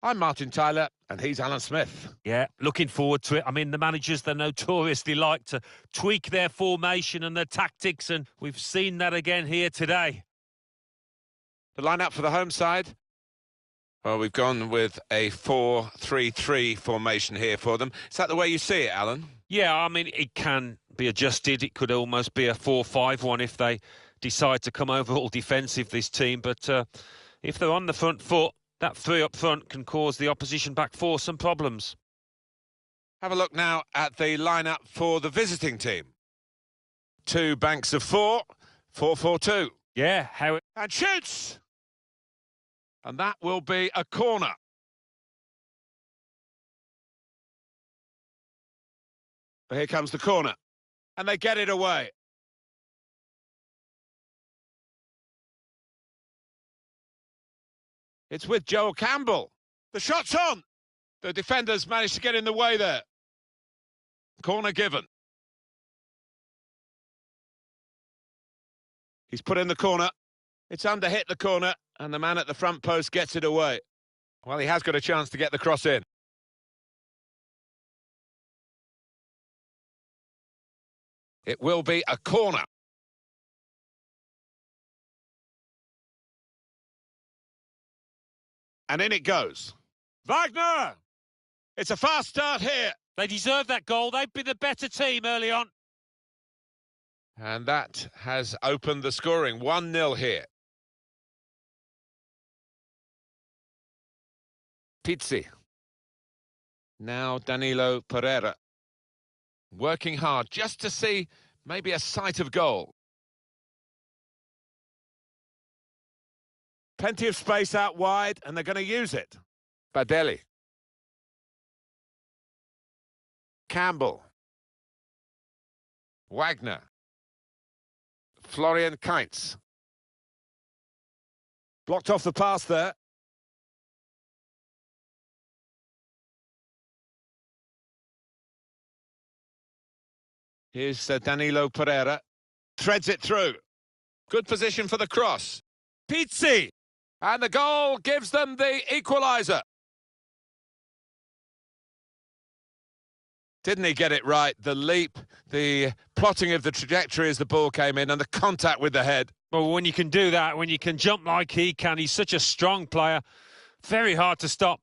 I'm Martin Tyler, and he's Alan Smith. Yeah, looking forward to it. I mean, the managers, they notoriously like to tweak their formation and their tactics, and we've seen that again here today. The lineup for the home side? Well, we've gone with a 4-3-3 formation here for them. Is that the way you see it, Alan? Yeah, I mean, it can be adjusted. It could almost be a 4-5-1 if they decide to come over all defensive, this team. But if they're on the front foot, that three up front can cause the opposition back four some problems. Have a look now at the lineup for the visiting team. Two banks of four, 4-4-2. Yeah, And shoots! And that will be a corner. Here comes the corner. And they get it away. It's with Joel Campbell. The shot's on. The defenders managed to get in the way there. Corner given. He's put in the corner. It's under hit the corner, and the man at the front post gets it away. Well, he has got a chance to get the cross in. It will be a corner. And in it goes. Wagner! It's a fast start here. they deserve that goal. They've been the better team early on. And that has opened the scoring. 1-0 here. Pizzi. Now Danilo Pereira. Working hard just to see maybe a sight of goal. Plenty of space out wide, and they're going to use it. Badelli. Campbell. Wagner. Florian Kainz. Blocked off the pass there. Here's Danilo Pereira. Threads it through. Good position for the cross. Pizzi! And the goal gives them the equaliser. Didn't he get it right? The leap, the plotting of the trajectory as the ball came in, and the contact with the head. Well, when you can do that, when you can jump like he can, he's such a strong player. Very hard to stop.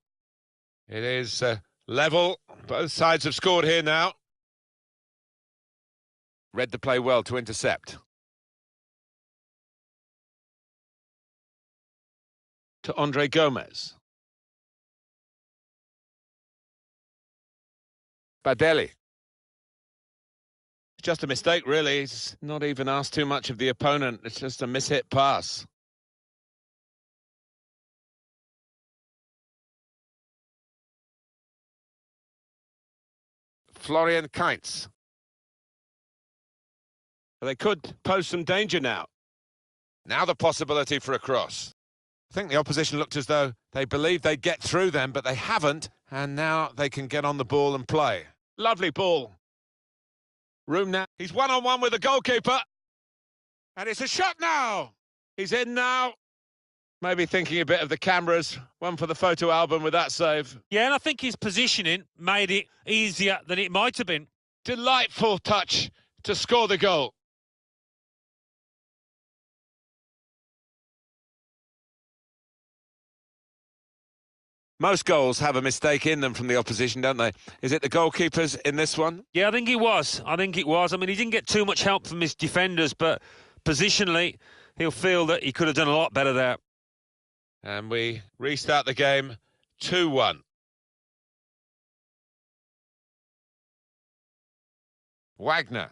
It is level. Both sides have scored here now. Read the play well to intercept. To Andre Gomez. Badelli. It's just a mistake, really. He's not even asked too much of the opponent. It's just a mishit pass. Florian Kainz. They could pose some danger now. Now the possibility for a cross. I think the opposition looked as though they believed they'd get through them, but they haven't, and now they can get on the ball and play. Lovely ball. Room now. He's one-on-one with the goalkeeper. And it's a shot now. He's in now. Maybe thinking a bit of the cameras. One for the photo album with that save. Yeah, and I think his positioning made it easier than it might have been. Delightful touch to score the goal. Most goals have a mistake in them from the opposition, don't they? Is it the goalkeepers in this one? Yeah, I think it was. I mean, he didn't get too much help from his defenders, but positionally, he'll feel that he could have done a lot better there. And we restart the game 2-1. Wagner.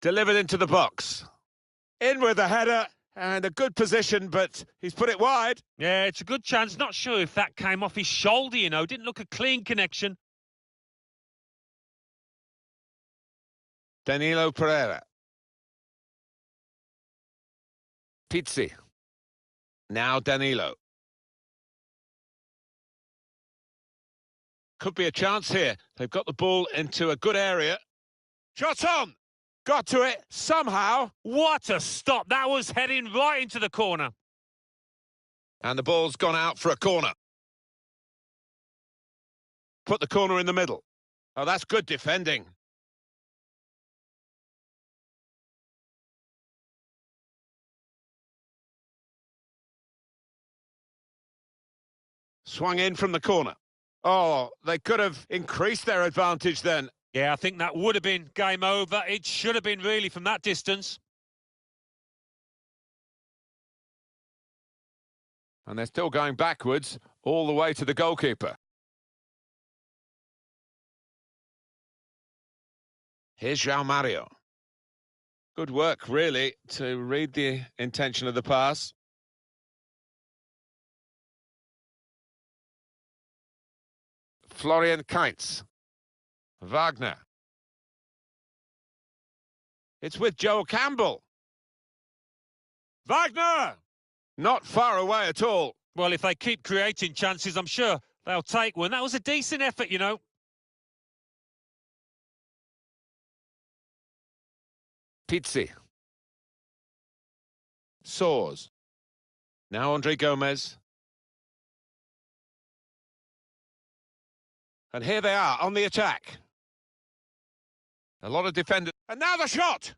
Delivered into the box. In with the header. And a good position, but he's put it wide. Yeah, it's a good chance. Not sure if that came off his shoulder, you know. Didn't look a clean connection. Danilo Pereira. Pizzi. Now Danilo. Could be a chance here. They've got the ball into a good area. Shot on! Got to it somehow. What a stop. That was heading right into the corner. And the ball's gone out for a corner. Put the corner in the middle. Oh, that's good defending. Swung in from the corner. Oh, they could have increased their advantage then. Yeah, I think that would have been game over. It should have been really from that distance. And they're still going backwards all the way to the goalkeeper. Here's João Mario. Good work, really, to read the intention of the pass. Florian Kainz. Wagner. It's with Joel Campbell. Wagner! Not far away at all. Well, if they keep creating chances, I'm sure they'll take one. That was a decent effort, you know. Pizzi. Soares. Now Andre Gomez. And here they are on the attack. A lot of defenders. And now the shot!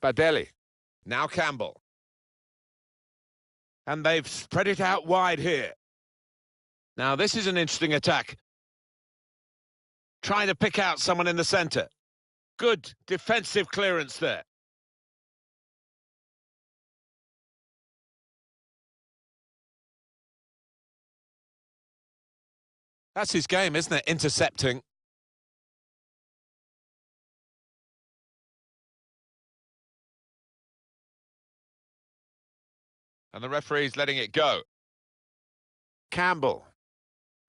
Badelli. Now Campbell. And they've spread it out wide here. Now this is an interesting attack. Trying to pick out someone in the centre. Good defensive clearance there. That's his game, isn't it? Intercepting. And the referee's letting it go. Campbell.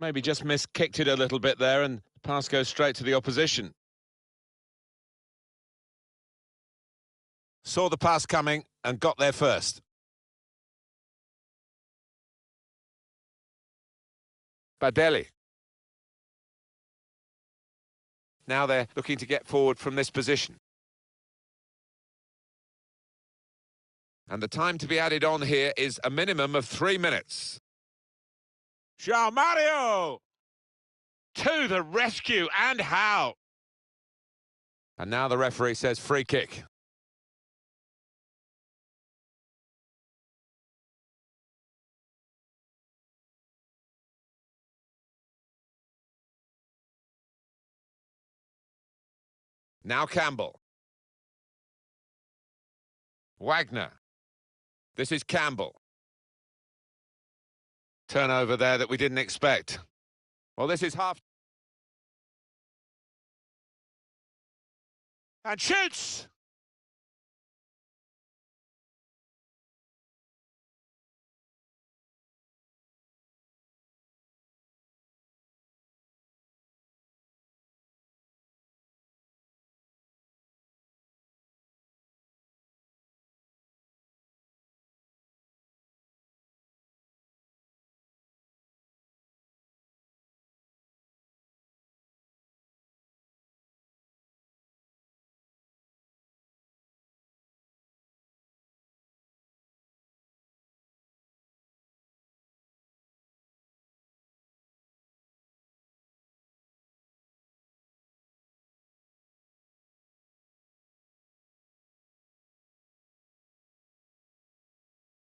Maybe just kicked it a little bit there and the pass goes straight to the opposition. Saw the pass coming and got there first. Badelli. Now they're looking to get forward from this position. And the time to be added on here is a minimum of 3 minutes. João Mario! To the rescue, and how? And now the referee says free kick. Now Campbell. Wagner. This is Campbell. Turnover there that we didn't expect. Well, this is half. And shoots!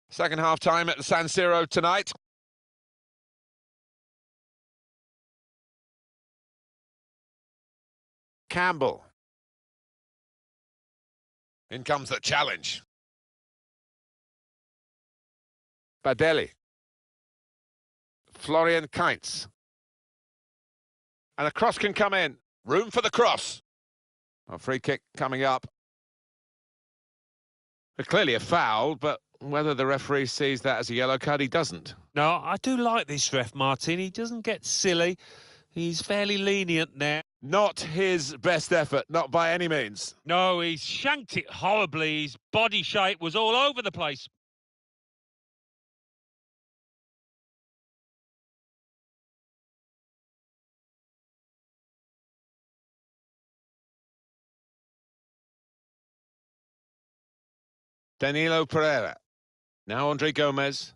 Second half time at the San Siro tonight. Campbell. In comes the challenge. Badelli. Florian Kainz. And a cross can come in. Room for the cross. A free kick coming up. Clearly a foul, but whether the referee sees that as a yellow card, he doesn't. No, I do like this ref, Martin. He doesn't get silly. He's fairly lenient there. Not his best effort, not by any means. No, he's shanked it horribly. His body shape was all over the place. Danilo Pereira. Now Andre Gomez.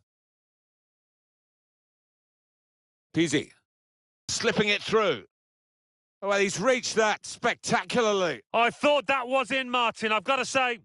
Pizzi. Slipping it through. Well, he's reached that spectacularly. I thought that was in, Martin, I've got to say.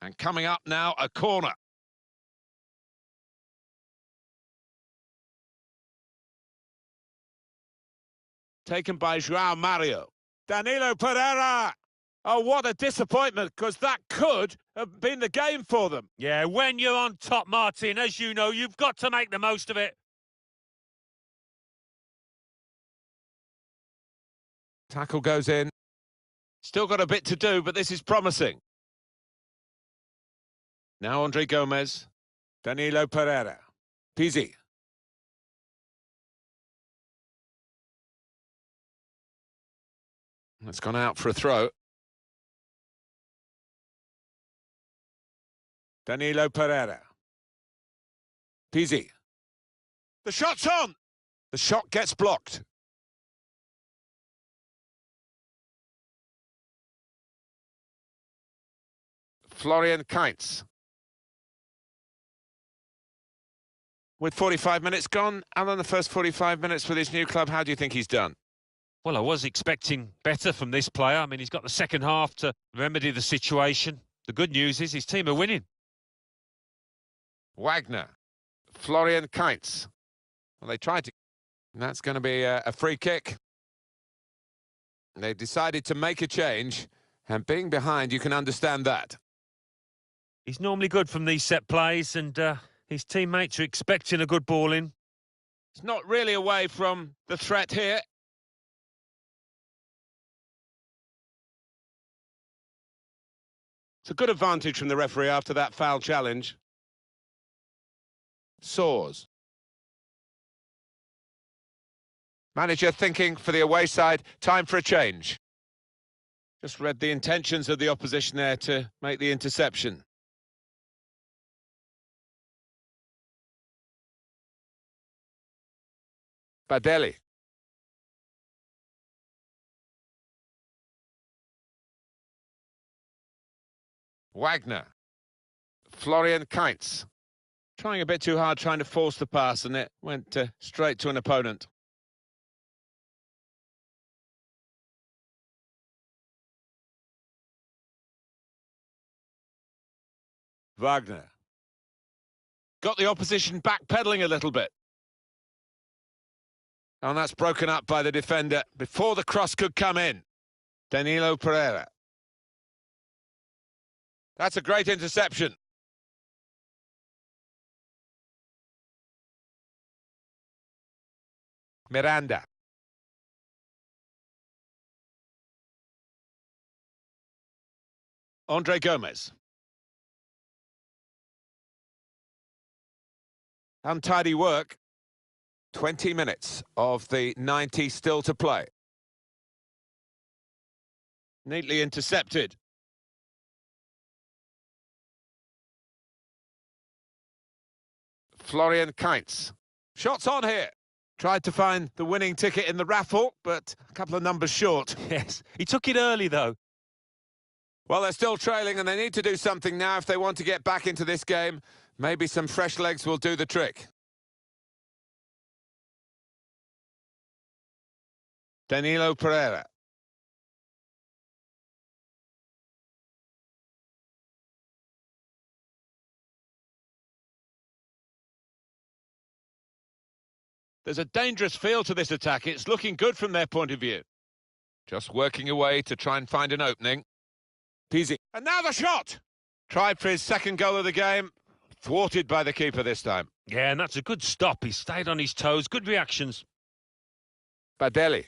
And coming up now, a corner. Taken by João Mario. Danilo Pereira! Oh, what a disappointment, because that could have been the game for them. Yeah, when you're on top, Martin, as you know, you've got to make the most of it. Tackle goes in. Still got a bit to do, but this is promising. Now Andre Gomez. Danilo Pereira. Pizzi. That's gone out for a throw. Danilo Pereira. Pizzi. The shot's on! The shot gets blocked. Florian Kainz. With 45 minutes gone, Alan, the first 45 minutes with his new club, how do you think he's done? Well, I was expecting better from this player. I mean, he's got the second half to remedy the situation. The good news is his team are winning. Wagner. Florian Kainz. Well, they tried to... And that's going to be a free kick. They decided to make a change, and being behind, you can understand that. He's normally good from these set plays, and his teammates are expecting a good ball in. It's not really away from the threat here. It's a good advantage from the referee after that foul challenge. Soars. Manager thinking for the away side, time for a change. Just read the intentions of the opposition there to make the interception. Badelli. Wagner. Florian Kainz. Trying a bit too hard, trying to force the pass, and it went straight to an opponent. Wagner. Got the opposition backpedaling a little bit. And that's broken up by the defender before the cross could come in. Danilo Pereira. That's a great interception. Miranda. Andre Gomez. Untidy work. 20 minutes of the 90 still to play. Neatly intercepted. Florian Kainz. Shots on here. Tried to find the winning ticket in the raffle, but a couple of numbers short. Yes, he took it early, though. Well, they're still trailing, and they need to do something now if they want to get back into this game. Maybe some fresh legs will do the trick. Danilo Pereira. There's a dangerous feel to this attack. It's looking good from their point of view. Just working away to try and find an opening. Pizzi. And now the shot! Tried for his second goal of the game. Thwarted by the keeper this time. Yeah, and that's a good stop. He stayed on his toes. Good reactions. Badelli.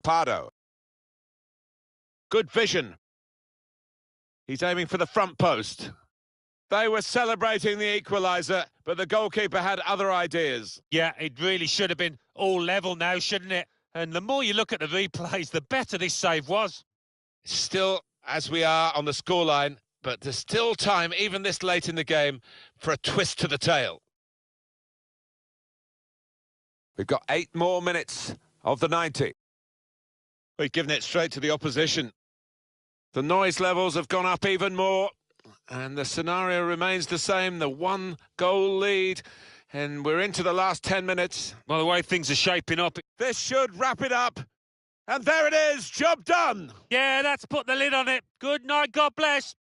Pardo. Good vision. He's aiming for the front post. They were celebrating the equaliser, but the goalkeeper had other ideas. Yeah, it really should have been all level now, shouldn't it? And the more you look at the replays, the better this save was. Still, as we are on the scoreline, but there's still time, even this late in the game, for a twist to the tail. We've got 8 more minutes of the 90. We've given it straight to the opposition. The noise levels have gone up even more, and the scenario remains the same, the 1-goal lead, and we're into the last 10 minutes. Well, the way things are shaping up... This should wrap it up, and there it is, job done! Yeah, that's put the lid on it. Good night, God bless.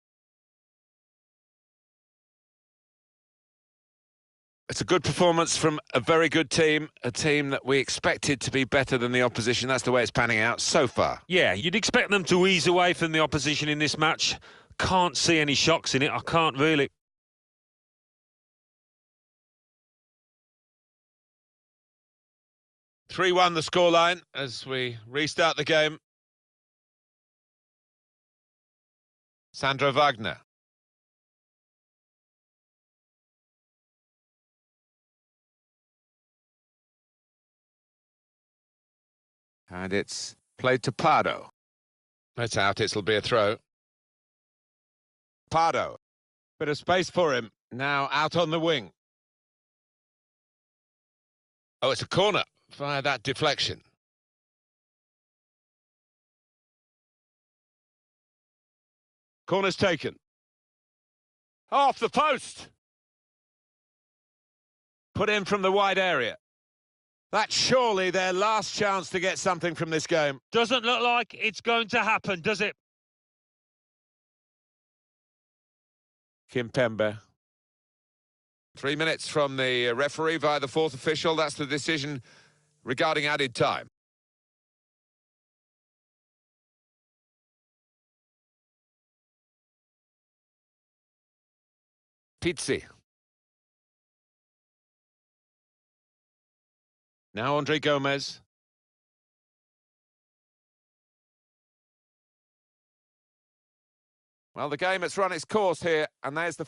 It's a good performance from a very good team, a team that we expected to be better than the opposition. That's the way it's panning out so far. Yeah, you'd expect them to ease away from the opposition in this match. Can't see any shocks in it, I can't really. (3-1) the scoreline as we restart the game. Sandro Wagner. And it's played to Pardo. It's out, it'll be a throw. Pardo. Bit of space for him. Now out on the wing. Oh, it's a corner via that deflection. Corner's taken. Off the post! Put in from the wide area. That's surely their last chance to get something from this game. Doesn't look like it's going to happen, does it? Kimpembe. 3 minutes from the referee via the fourth official. That's the decision regarding added time. Pizzi. Now Andre Gomez. Well, the game has run its course here, and there's the...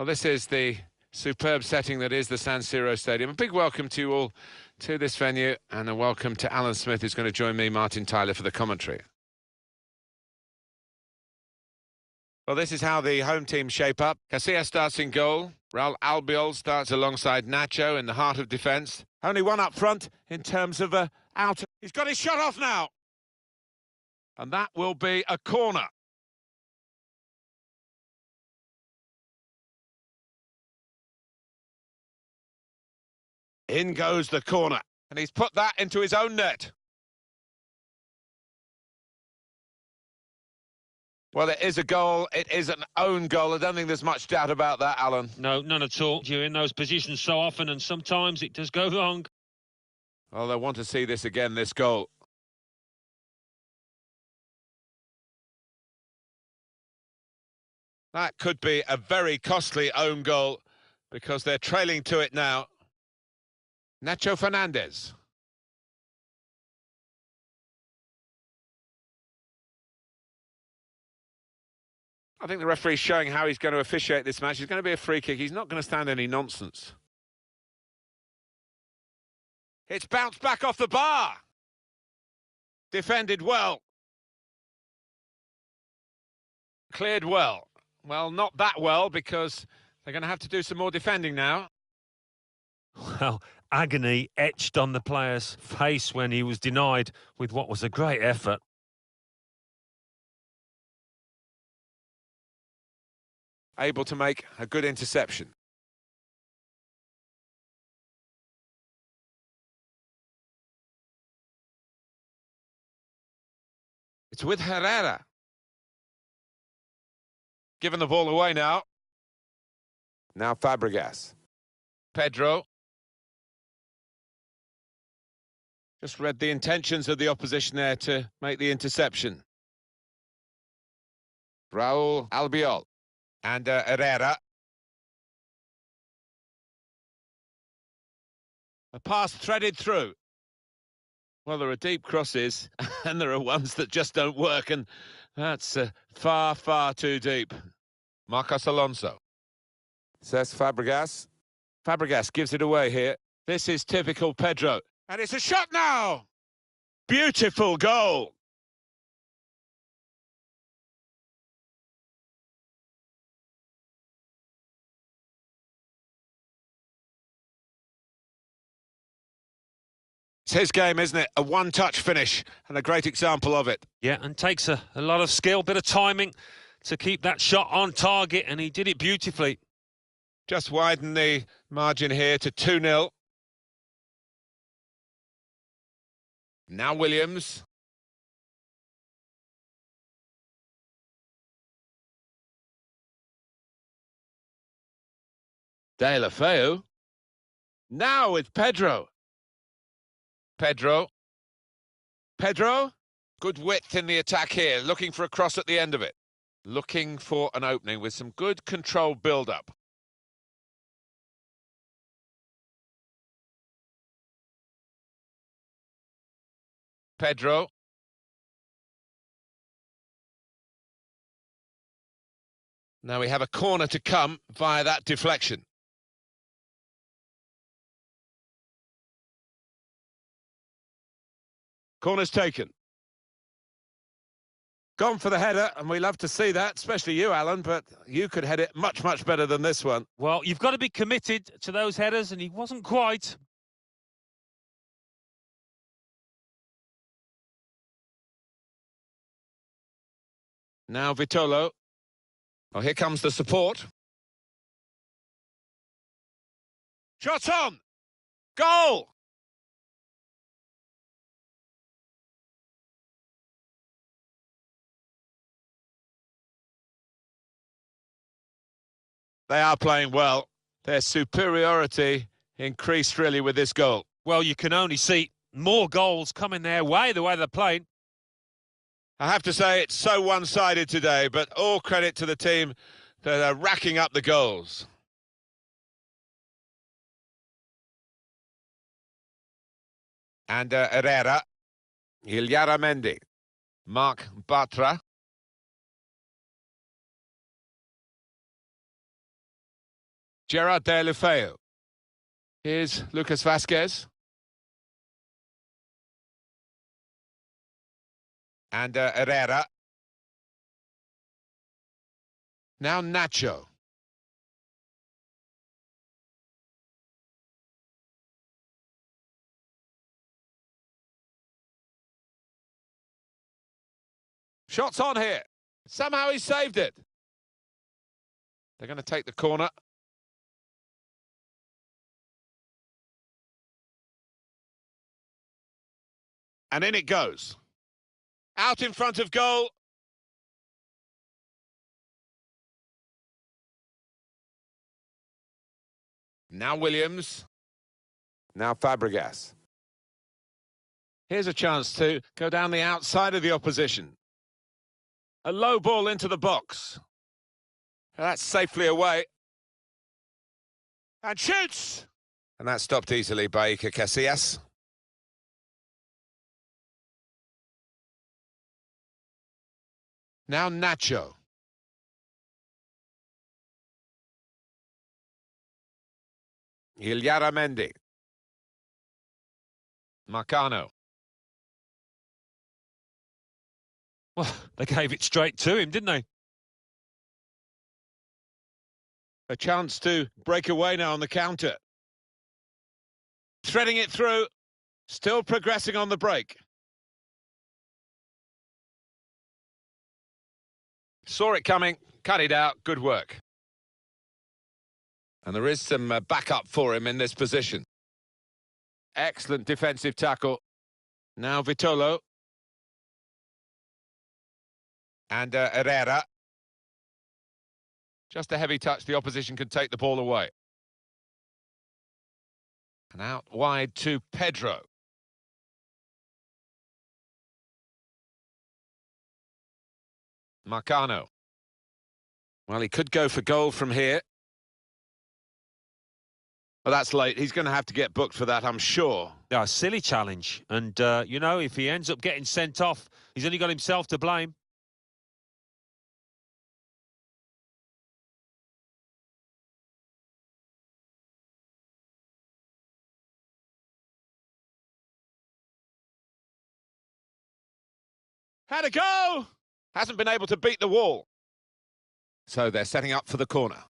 Well, this is the superb setting that is the San Siro Stadium. A big welcome to you all to this venue, and a welcome to Alan Smith, who's going to join me, Martin Tyler, for the commentary. Well, this is how the home team shape up. Casillas starts in goal. Raul Albiol starts alongside Nacho in the heart of defence. Only one up front in terms of out. He's got his shot off now. And that will be a corner. In goes the corner. And he's put that into his own net. Well, it is a goal. It is an own goal. I don't think there's much doubt about that, Alan. No, none at all. You're in those positions so often, and sometimes it does go wrong. Well, they want to see this again, this goal. That could be a very costly own goal because they're trailing to it now. Nacho Fernandez. I think the referee's showing how he's going to officiate this match. It's going to be a free kick. He's not going to stand any nonsense. It's bounced back off the bar. Defended well. Cleared well. Well, not that well, because they're going to have to do some more defending now. Well, agony etched on the player's face when he was denied with what was a great effort. Able to make a good interception. It's with Herrera. Giving the ball away now. Now Fabregas. Pedro. Just read the intentions of the opposition there to make the interception. Raul Albiol. And Herrera. A pass threaded through. Well, there are deep crosses, and there are ones that just don't work, and that's far, far too deep. Marcos Alonso. Says Fabregas. Fabregas gives it away here. This is typical Pedro. And it's a shot now! Beautiful goal! It's his game, isn't it? A one-touch finish, and a great example of it. Yeah, and takes a lot of skill, bit of timing to keep that shot on target, and he did it beautifully. Just widen the margin here to 2-0. Now Williams. De La Feu. Now with Pedro. Pedro. Good width in the attack here, looking for a cross at the end of it. Looking for an opening with some good controlled build-up. Pedro. Now we have a corner to come via that deflection. Corner's taken. Gone for the header, and we love to see that, especially you, Alan, but you could head it much, much better than this one. Well, you've got to be committed to those headers, and he wasn't quite. Now Vitolo. Oh, here comes the support. Shot on! Goal! They are playing well. Their superiority increased really with this goal. Well, you can only see more goals coming their way, the way they're playing. I have to say it's so one-sided today, but all credit to the team that are racking up the goals. And Herrera, Illarramendi, Marc Bartra. Gerard Deulofeu. Here's Lucas Vazquez. And Herrera. Now Nacho. Shots on here. Somehow he saved it. They're going to take the corner. And in it goes. Out in front of goal. Now Williams. Now Fabregas. Here's a chance to go down the outside of the opposition. A low ball into the box. That's safely away. And shoots! And that's stopped easily by Iker Casillas. Now Nacho. Illarramendi. Marcano. Well, they gave it straight to him, didn't they? A chance to break away now on the counter. Threading it through. Still progressing on the break. Saw it coming, cut it out, good work. And there is some backup for him in this position. Excellent defensive tackle. Now Vitolo. And Herrera. Just a heavy touch, the opposition can take the ball away. And out wide to Pedro. Marcano. Well, he could go for goal from here. Well, that's late. He's going to have to get booked for that, I'm sure. Yeah, silly challenge. And, you know, if he ends up getting sent off, he's only got himself to blame. Had a go! Hasn't been able to beat the wall. So they're setting up for the corner.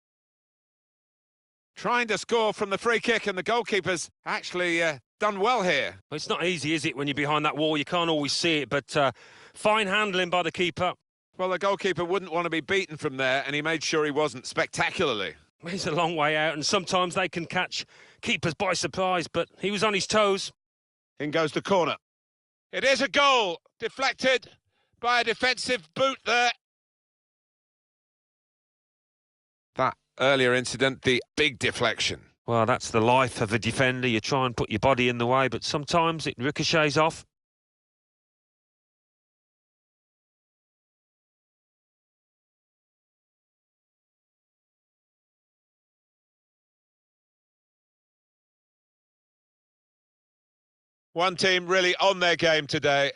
Trying to score from the free kick, and the goalkeeper's actually done well here. Well, it's not easy, is it, when you're behind that wall? You can't always see it, but fine handling by the keeper. Well, the goalkeeper wouldn't want to be beaten from there, and he made sure he wasn't spectacularly. He's a long way out, and sometimes they can catch keepers by surprise, but he was on his toes. In goes the corner. It is a goal, deflected by a defensive boot there. That earlier incident, the big deflection. Well, that's the life of a defender. You try and put your body in the way, but sometimes it ricochets off. One team really on their game today,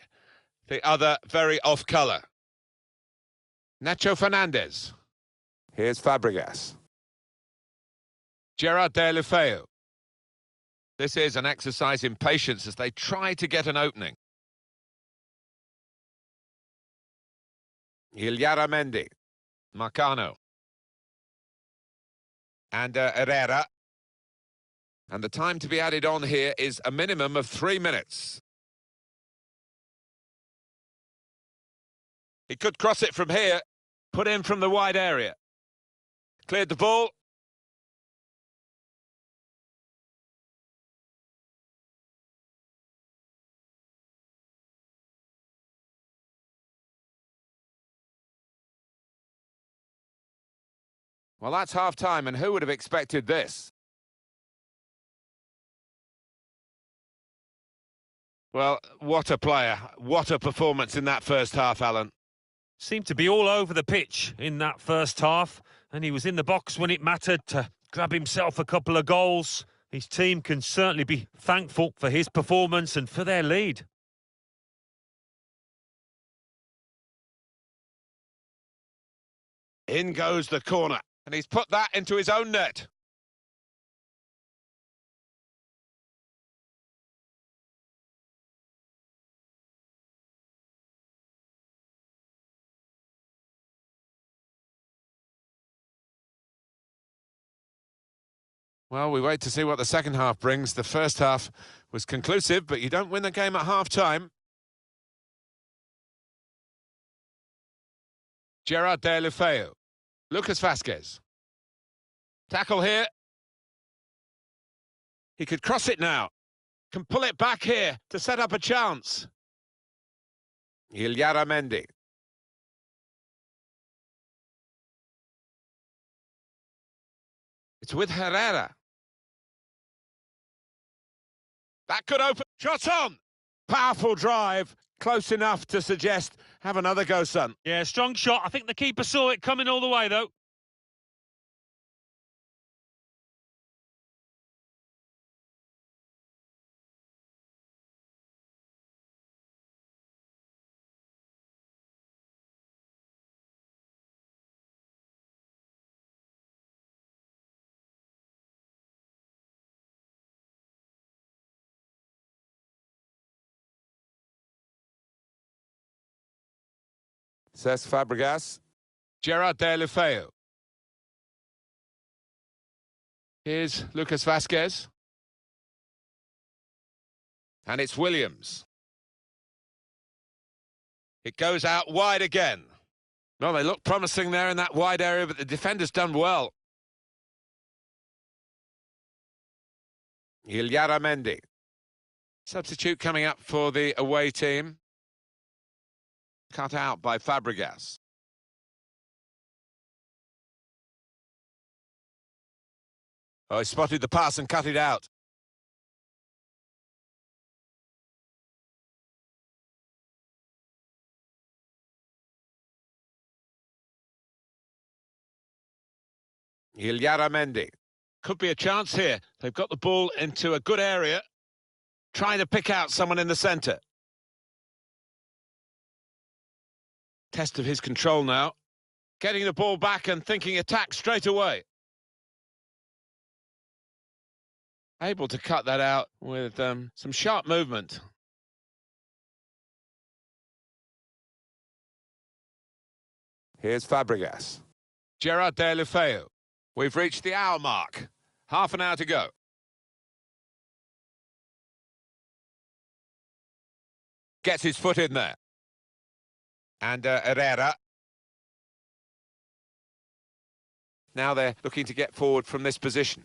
the other very off colour. Nacho Fernandez. Here's Fabregas. Gerard Deulofeu. This is an exercise in patience as they try to get an opening. Illarramendi. Marcano. And Herrera. And the time to be added on here is a minimum of 3 minutes. He could cross it from here, put in from the wide area. Cleared the ball. Well, that's half-time, and who would have expected this? Well, what a player. What a performance in that first half, Alan. Seemed to be all over the pitch in that first half, and he was in the box when it mattered to grab himself a couple of goals. His team can certainly be thankful for his performance and for their lead. In goes the corner, and he's put that into his own net. Well, we wait to see what the second half brings. The first half was conclusive, but you don't win the game at half-time. Gerard Deulofeu. Lucas Vazquez. Tackle here. He could cross it now. Can pull it back here to set up a chance. Mendy. It's with Herrera. That could open. Shot on! Powerful drive. Close enough to suggest, have another go, son. Yeah, strong shot. I think the keeper saw it coming all the way, though. Cesc Fabregas. Gerard Deulofeu. Here's Lucas Vazquez. And it's Williams. It goes out wide again. Well, they look promising there in that wide area, but the defender's done well. Mendy. Substitute coming up for the away team. Cut out by Fabregas. Oh, he spotted the pass and cut it out. Mendy. Could be a chance here. They've got the ball into a good area. Trying to pick out someone in the centre. Test of his control now. Getting the ball back and thinking attack straight away. Able to cut that out with some sharp movement. Here's Fabregas. Gerard Deulofeu. We've reached the hour mark. Half an hour to go. Gets his foot in there. And Herrera. Now they're looking to get forward from this position.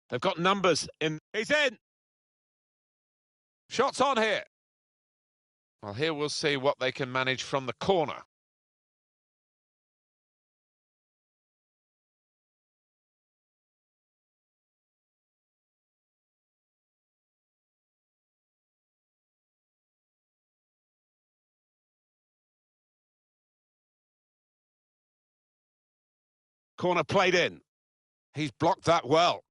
They've got numbers in. He's in! Shots on here. Well, here we'll see what they can manage from the corner. Corner played in. He's blocked that well.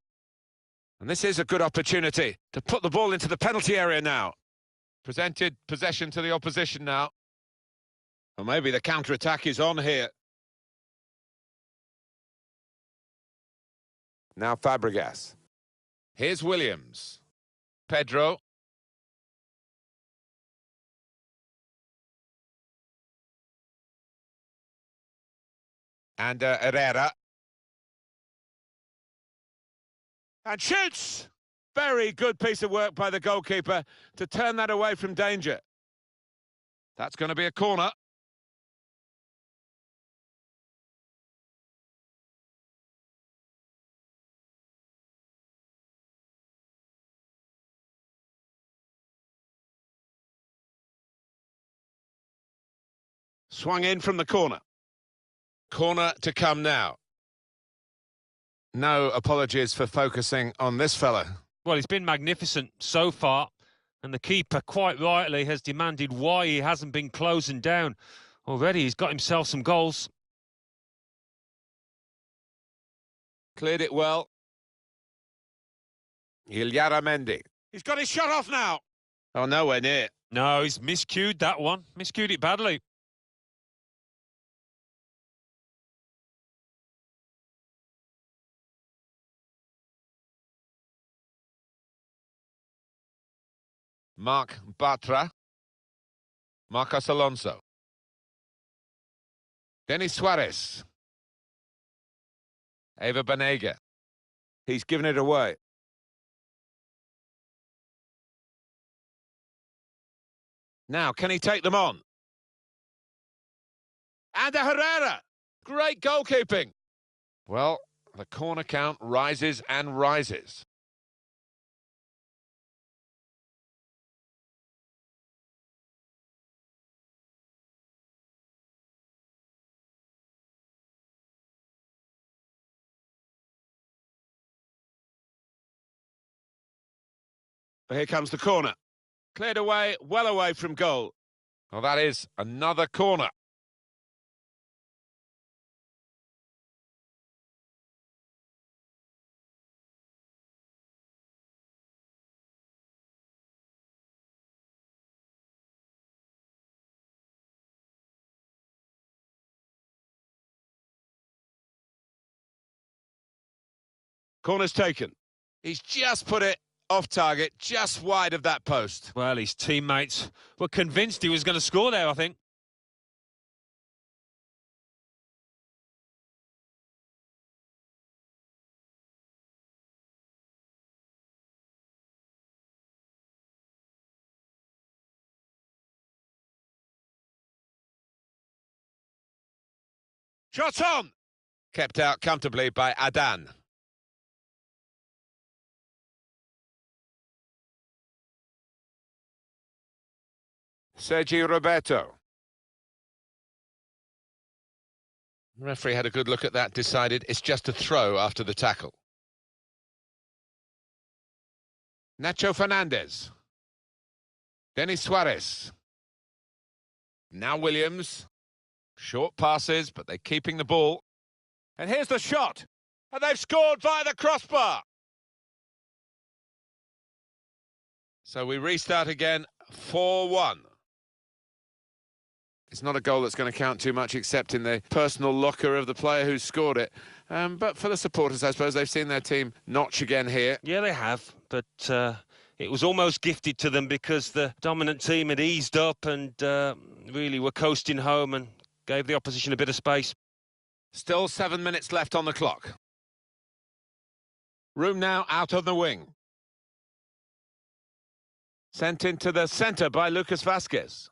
And this is a good opportunity to put the ball into the penalty area now. Presented possession to the opposition now. Or maybe the counter-attack is on here. Now Fabregas. Here's Williams. Pedro. And Herrera. And shoots! Very good piece of work by the goalkeeper to turn that away from danger. That's going to be a corner. Swung in from the corner. Corner to come now. No apologies for focusing on this fella. Well, he's been magnificent so far, and the keeper, quite rightly, has demanded why he hasn't been closing down. Already he's got himself some goals. Cleared it well. Mendy. He's got his shot off now. Oh, nowhere near. No, he's miscued that one. Miscued it badly. Marc Bartra. Marcos Alonso. Denis Suarez. Eva Banega. He's given it away. Now, can he take them on? And Herrera! Great goalkeeping. Well, the corner count rises and rises. Here comes the corner. Cleared away, well away from goal. Well, that is another corner. Corner's taken. He's just put it off target, just wide of that post. Well, his teammates were convinced he was going to score there, I think. Shot on! Kept out comfortably by Adan. Sergi Roberto. The referee had a good look at that, decided it's just a throw after the tackle. Nacho Fernandez. Denis Suarez. Now Williams. Short passes, but they're keeping the ball. And here's the shot. And they've scored via the crossbar. So we restart again, 4-1. It's not a goal that's going to count too much, except in the personal locker of the player who scored it. But for the supporters, I suppose, they've seen their team notch again here. Yeah, they have, but it was almost gifted to them because the dominant team had eased up and really were coasting home and gave the opposition a bit of space. Still 7 minutes left on the clock. Room now out on the wing. Sent into the centre by Lucas Vazquez.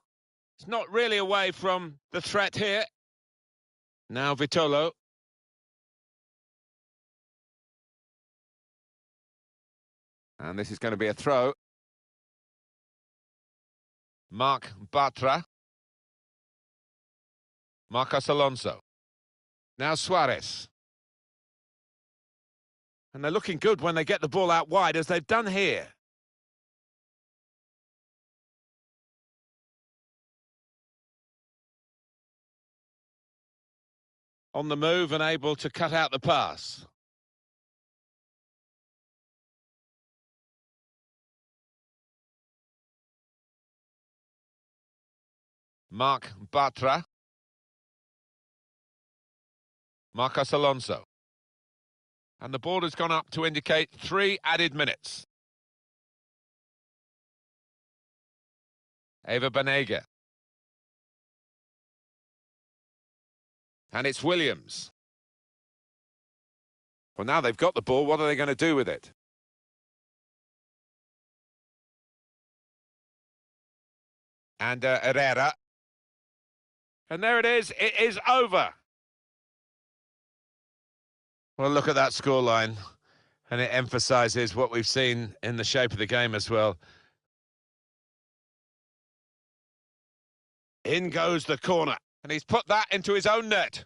It's not really away from the threat here. Now Vitolo. And this is going to be a throw. Marc Bartra. Marcos Alonso. Now Suarez. And they're looking good when they get the ball out wide, as they've done here. On the move and able to cut out the pass. Marc Bartra. Marcos Alonso. And the ball has gone up to indicate 3 added minutes. Eva Banega. And it's Williams. Well, now they've got the ball, what are they going to do with it? And Herrera. And there it is over. Well, look at that scoreline, and it emphasises what we've seen in the shape of the game as well. In goes the corner, and he's put that into his own net.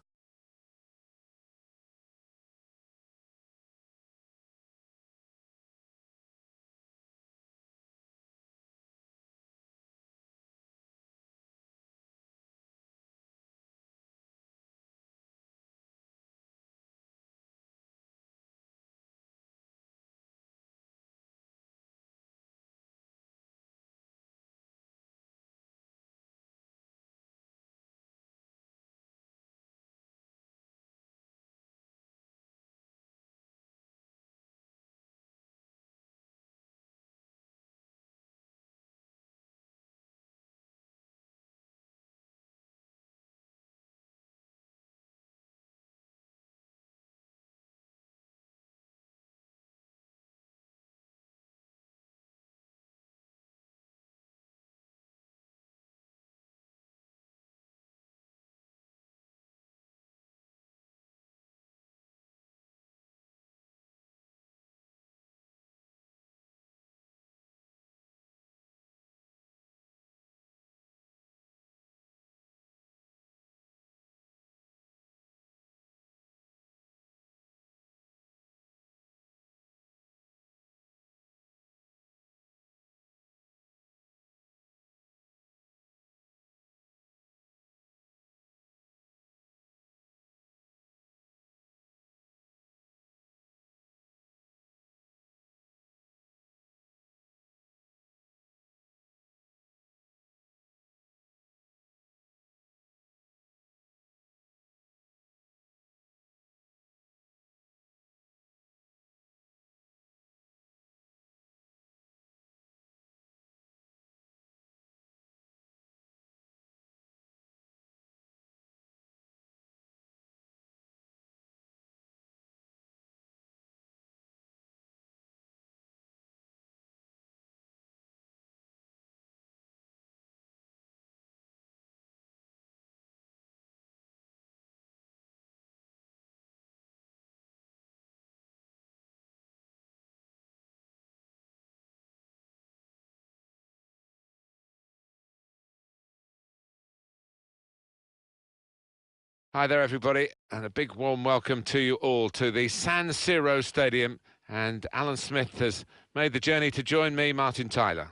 Hi there, everybody, and a big warm welcome to you all to the San Siro Stadium. And Alan Smith has made the journey to join me, Martin Tyler.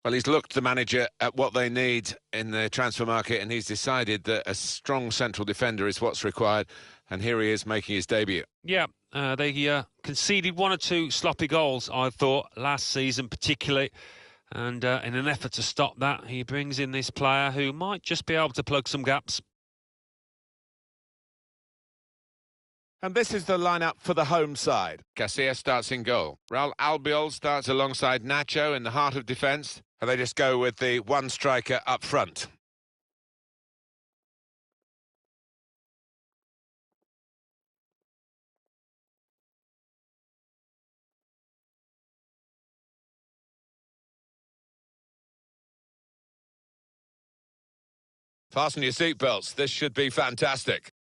Well, he's looked, the manager, at what they need in the transfer market, and he's decided that a strong central defender is what's required. And here he is making his debut. Yeah, they conceded one or two sloppy goals, I thought, last season particularly. And in an effort to stop that, he brings in this player who might just be able to plug some gaps. And this is the lineup for the home side. Casillas starts in goal. Raul Albiol starts alongside Nacho in the heart of defence. And they just go with the one striker up front. Fasten your seatbelts. This should be fantastic.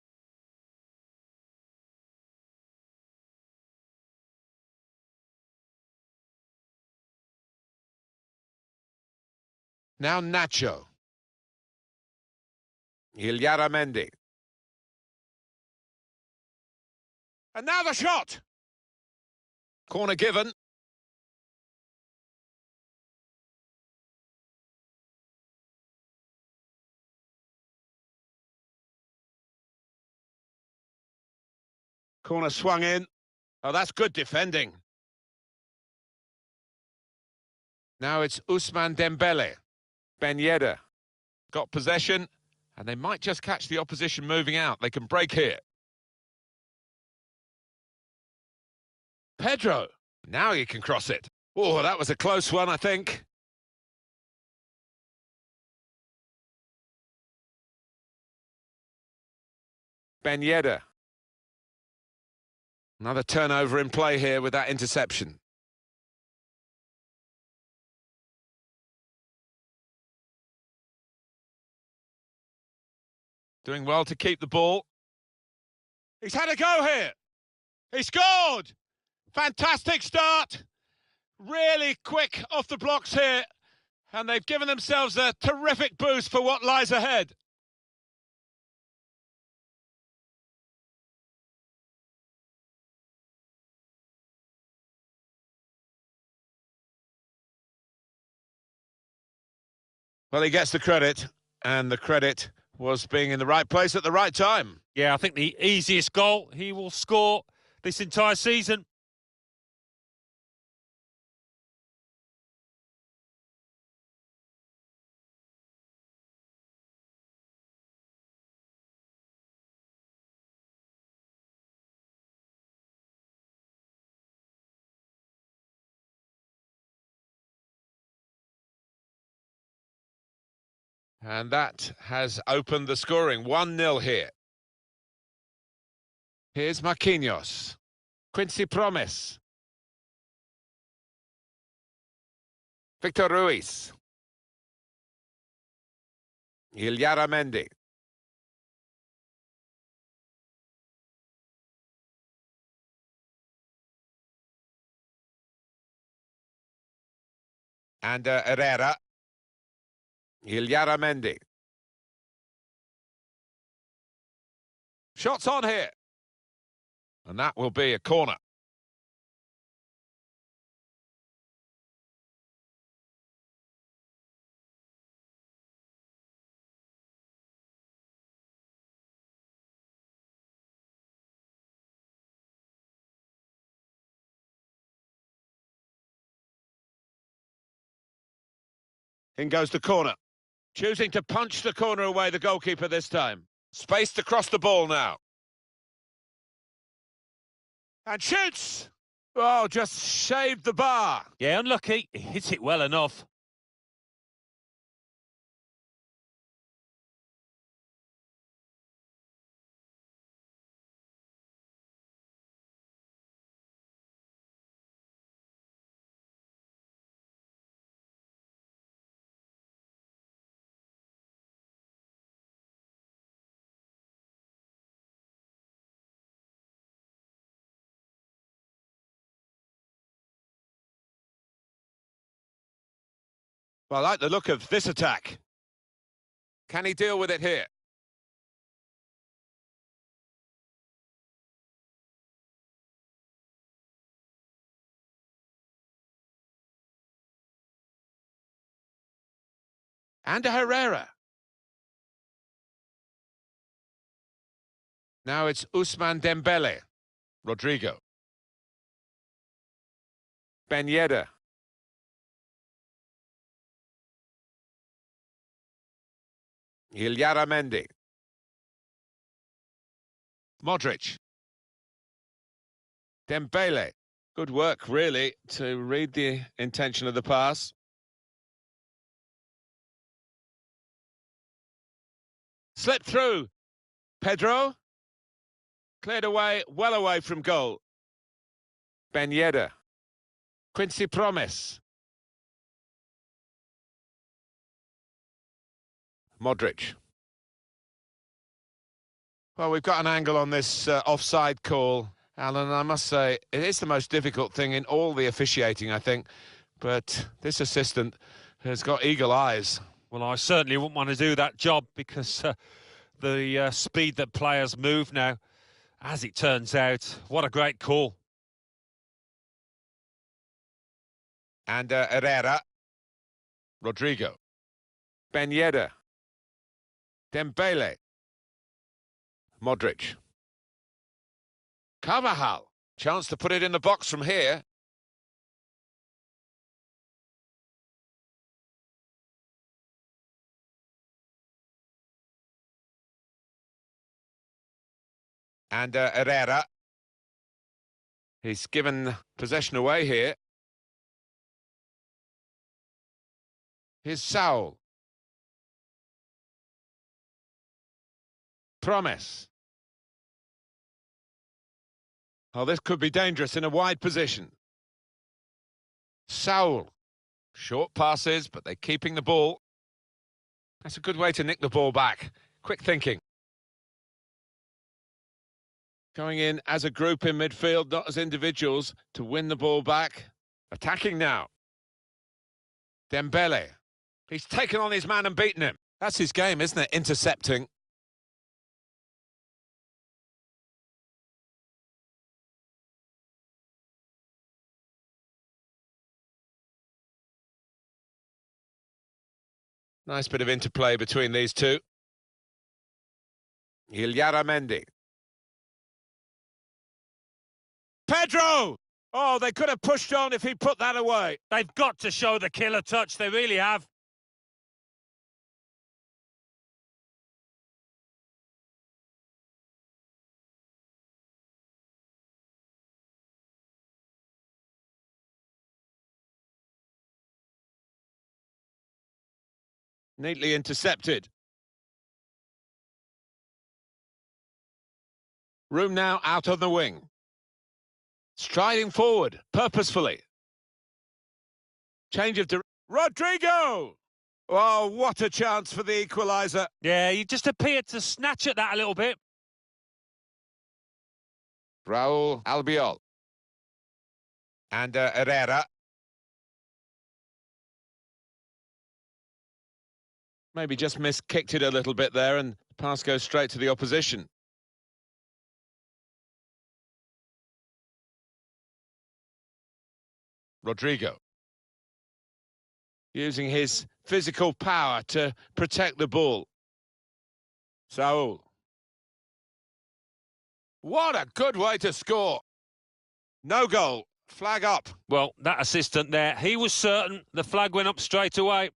Now Nacho. Mendy. And now the shot! Corner given. Corner swung in. Oh, that's good defending. Now it's Ousmane Dembele. Ben Yedder got possession, and they might just catch the opposition moving out. They can break here. Pedro. Now he can cross it. Oh, that was a close one, I think. Ben Yedder. Another turnover in play here with that interception. Doing well to keep the ball. He's had a go here. He scored! Fantastic start. Really quick off the blocks here. And they've given themselves a terrific boost for what lies ahead. Well, he gets the credit, and the credit was being in the right place at the right time. Yeah, I think the easiest goal he will score this entire season. And that has opened the scoring. 1-0 here. Here's Marquinhos. Quincy Promes. Victor Ruiz. Mendy. And Herrera. Mendy. Shots on here. And that will be a corner. In goes the corner. Choosing to punch the corner away, the goalkeeper this time. Space to cross the ball now. And shoots! Oh, just shaved the bar. Yeah, unlucky. He hit it well enough. Well, I like the look of this attack. Can he deal with it here? And Herrera. Now it's Ousmane Dembele. Rodrigo. Ben Yedder. Illaramendi. Modric. Dembele. Good work, really, to read the intention of the pass. Slipped through. Pedro. Cleared away, well away from goal. Ben Yedder. Quincy Promes. Modric. Well, we've got an angle on this offside call, Alan. I must say, it is the most difficult thing in all the officiating, I think. But this assistant has got eagle eyes. Well, I certainly wouldn't want to do that job because the speed that players move now, as it turns out, what a great call. And Herrera. Rodrigo. Ben Yedder. Dembele. Modric. Carvajal. Chance to put it in the box from here. And Herrera. He's given possession away here. Here's Saul. Promise. Oh, this could be dangerous in a wide position. Saul. Short passes, but they're keeping the ball. That's a good way to nick the ball back. Quick thinking. Going in as a group in midfield, not as individuals, to win the ball back. Attacking now. Dembele. He's taken on his man and beaten him. That's his game, isn't it? Intercepting. Nice bit of interplay between these two. Illaramendi. Pedro! Oh, they could have pushed on if he put that away. They've got to show the killer touch, they really have. Neatly intercepted. Room now out on the wing. Striding forward, purposefully. Change of direction. Rodrigo! Oh, what a chance for the equaliser. Yeah, he just appeared to snatch at that a little bit. Raul Albiol. And Herrera. Maybe just kicked it a little bit there, and the pass goes straight to the opposition. Rodrigo. Using his physical power to protect the ball. Saul. What a good way to score. No goal. Flag up. Well, that assistant there, he was certain the flag went up straight away.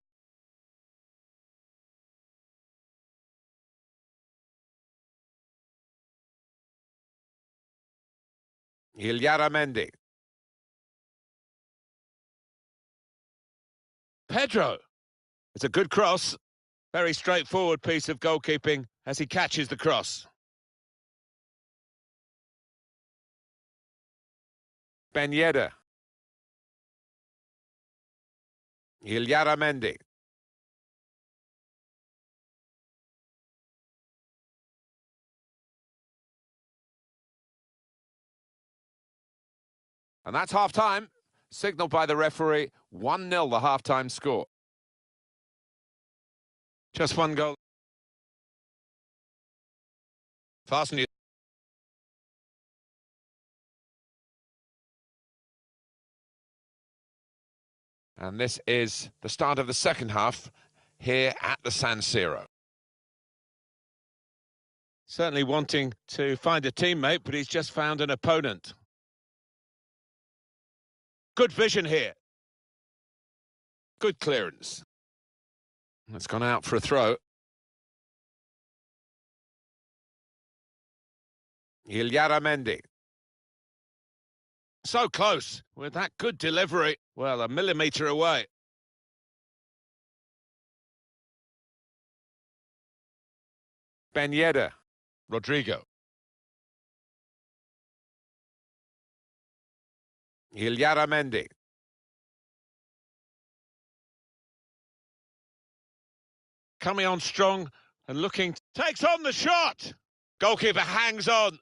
Illaramendi. Pedro. It's a good cross. Very straightforward piece of goalkeeping as he catches the cross. Ben Yedder. Illaramendi. And that's half-time. Signalled by the referee, 1-0 the half-time score. Just one goal. Fasten you. And this is the start of the second half here at the San Siro. Certainly wanting to find a teammate, but he's just found an opponent. Good vision here. Good clearance. It's gone out for a throw. Illaramendi. So close with that good delivery. Well, a millimetre away. Ben Yedder. Rodrigo. Illaramendi. Coming on strong and looking. Takes on the shot. Goalkeeper hangs on.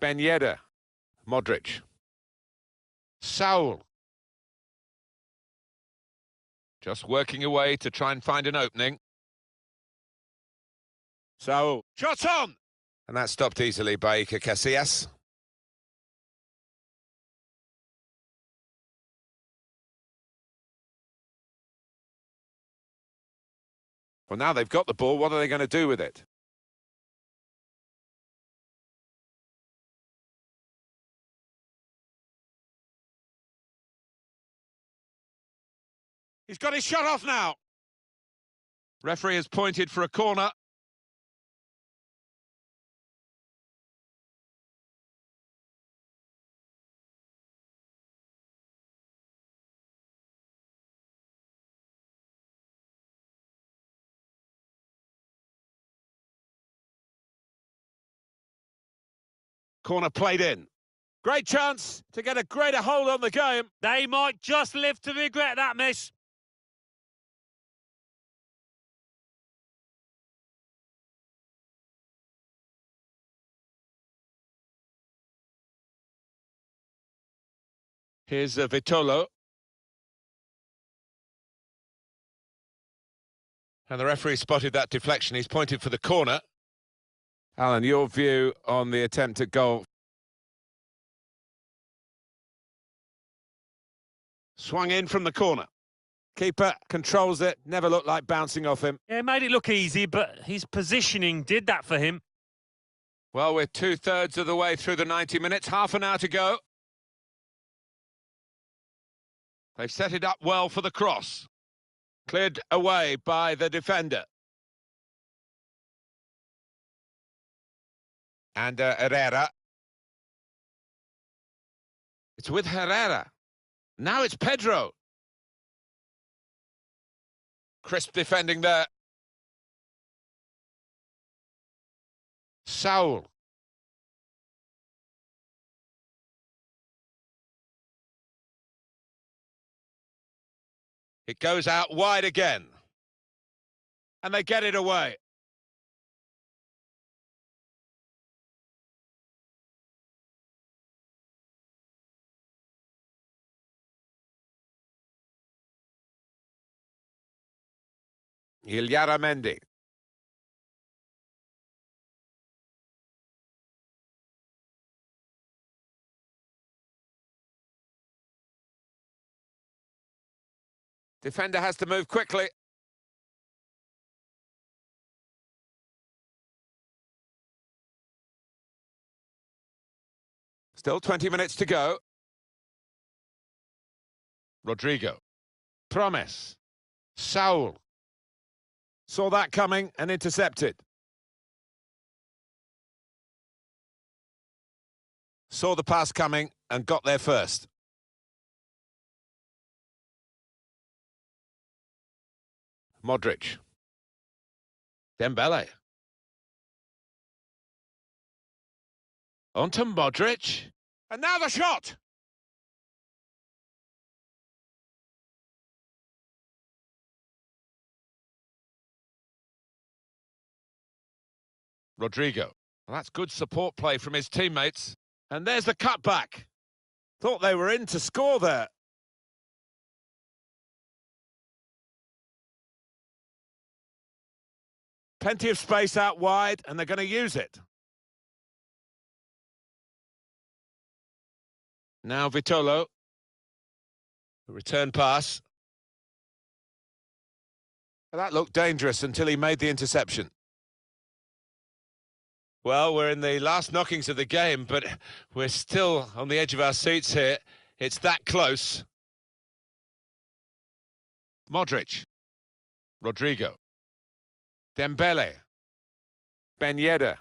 Ben Yedder. Modric. Saul. Just working away to try and find an opening. Saul. Shot on! And that stopped easily by Iker Casillas. Well, now they've got the ball, what are they going to do with it? He's got his shot off now. Referee has pointed for a corner. Corner played in. Great chance to get a greater hold on the game. They might just live to regret that miss. Here's Vitolo. And the referee spotted that deflection. He's pointed for the corner. Alan, your view on the attempt at goal? Swung in from the corner. Keeper controls it, never looked like bouncing off him. Yeah, it made it look easy, but his positioning did that for him. Well, we're 2/3 of the way through the 90 minutes, half an hour to go. They've set it up well for the cross. Cleared away by the defender. And Herrera. It's with Herrera. Now it's Pedro. Crisp defending there. Saul. It goes out wide again. And they get it away. Illaramendi. Defender has to move quickly. Still 20 minutes to go. Rodrigo. Promise. Saul. Saw that coming and intercepted. Saw the pass coming and got there first. Modric. Dembele. On to Modric. And now the shot! Rodrigo. Well, that's good support play from his teammates. And there's the cutback. Thought they were in to score there. Plenty of space out wide, and they're going to use it. Now Vitolo. Return pass. That looked dangerous until he made the interception. Well, we're in the last knockings of the game, but we're still on the edge of our seats here. It's that close. Modric. Rodrigo. Dembele. Ben Yedder.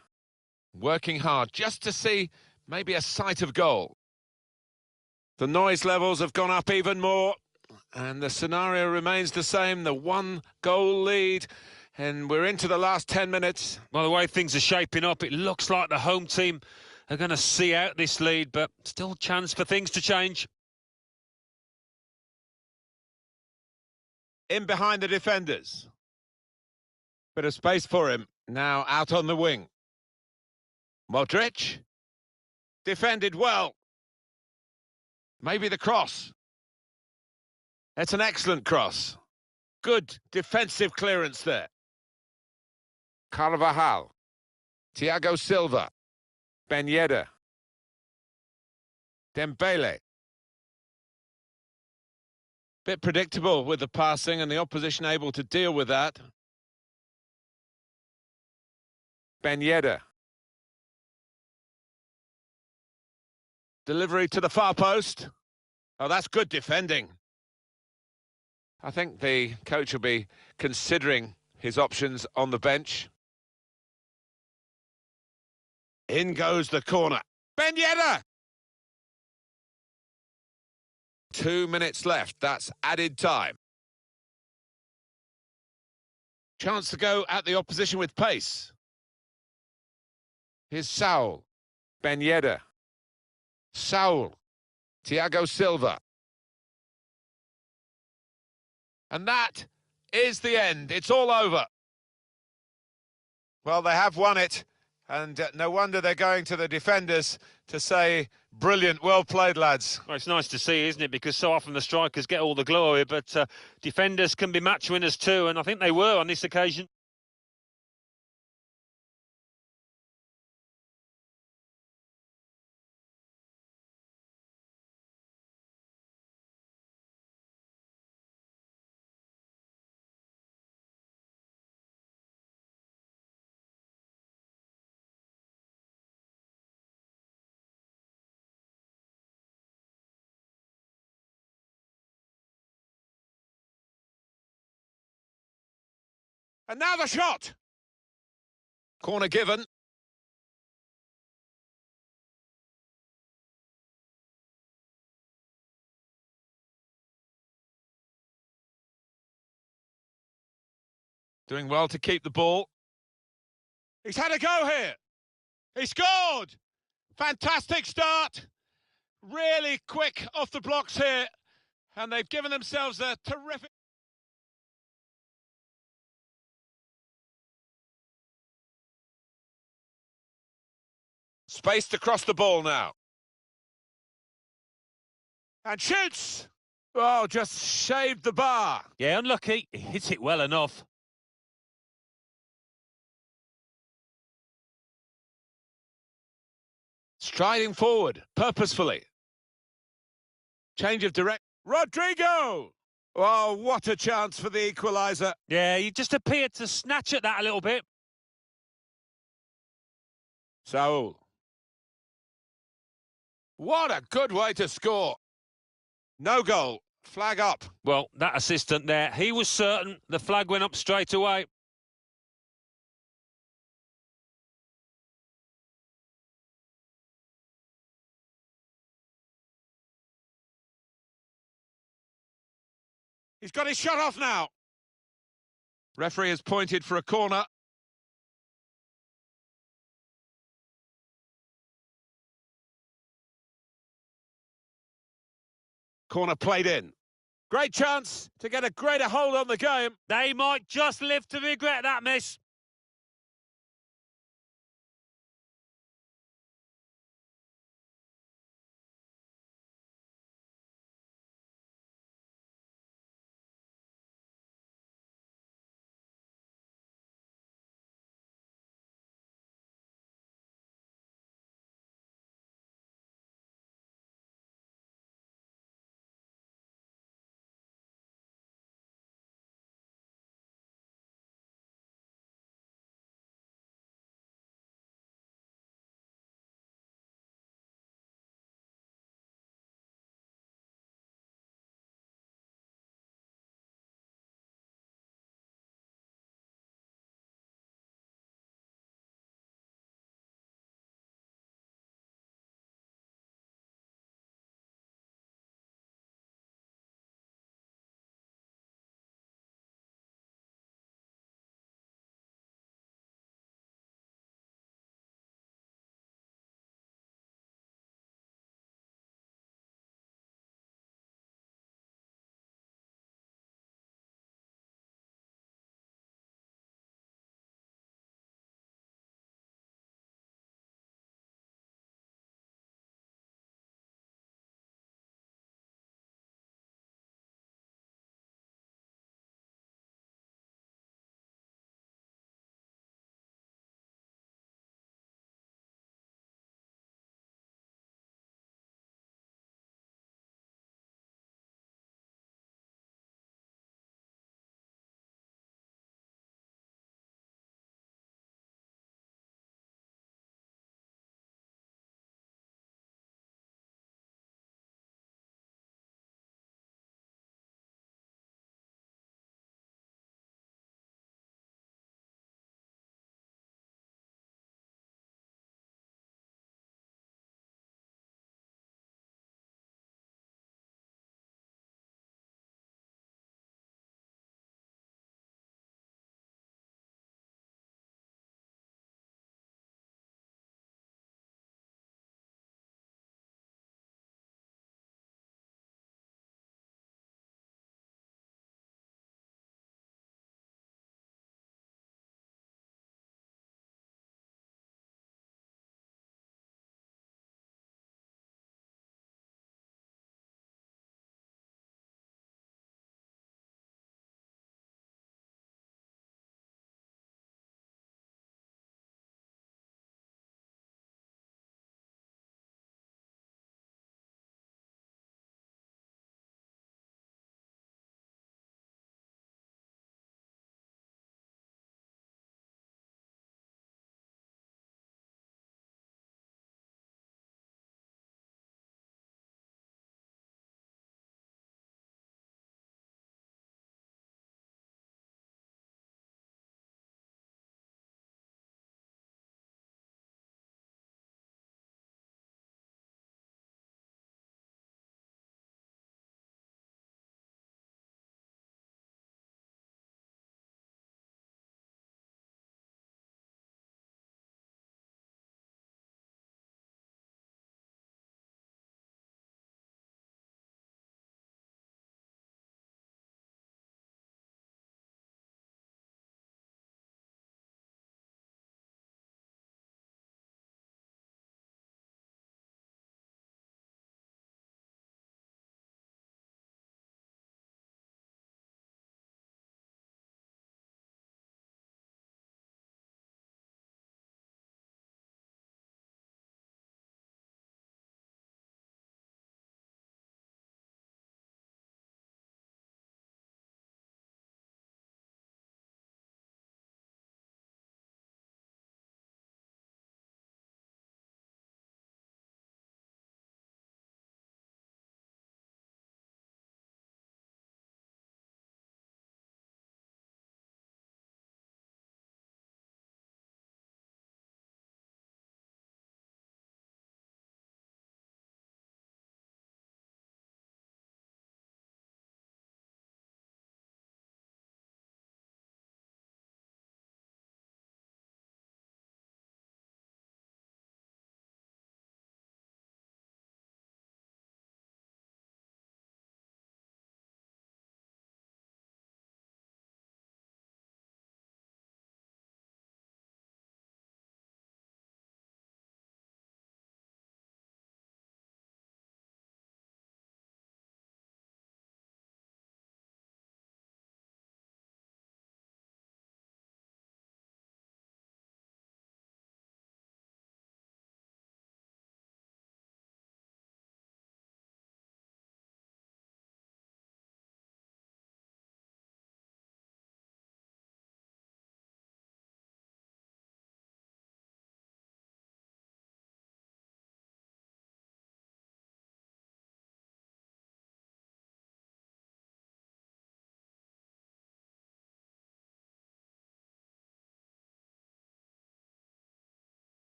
Working hard just to see maybe a sight of goal. The noise levels have gone up even more, and the scenario remains the same, the one-goal lead, and we're into the last 10 minutes. Well, the way things are shaping up, it looks like the home team are going to see out this lead, but still chance for things to change. In behind the defenders. Bit of space for him, now out on the wing. Modric. Defended well. Maybe the cross. It's an excellent cross. Good defensive clearance there. Carvajal. Thiago Silva. Ben Yedder. Dembele. Bit predictable with the passing and the opposition able to deal with that. Ben Yedder. Delivery to the far post. Oh, that's good defending. I think the coach will be considering his options on the bench. In goes the corner. Ben Yedder! 2 minutes left. That's added time. Chance to go at the opposition with pace. Here's Saul. Ben Yedder. Saul. Thiago Silva. And that is the end. It's all over. Well, they have won it, and no wonder they're going to the defenders to say, brilliant, well played, lads. Well, it's nice to see, isn't it? Because so often the strikers get all the glory, but defenders can be match winners too, and I think they were on this occasion. And now the shot. Corner given. Doing well to keep the ball. He's had a go here. He scored. Fantastic start. Really quick off the blocks here. And they've given themselves a terrific... Spaced across the ball now. And shoots! Oh, just shaved the bar. Yeah, unlucky. He hit it well enough. Striding forward, purposefully. Change of direct. Rodrigo! Oh, what a chance for the equaliser. Yeah, he just appeared to snatch at that a little bit. Saul. What a good way to score. No goal. Flag up. Well, that assistant there, he was certain the flag went up straight away. He's got his shot off now. Referee has pointed for a corner. Corner played in. Great chance to get a greater hold on the game. They might just live to regret that miss.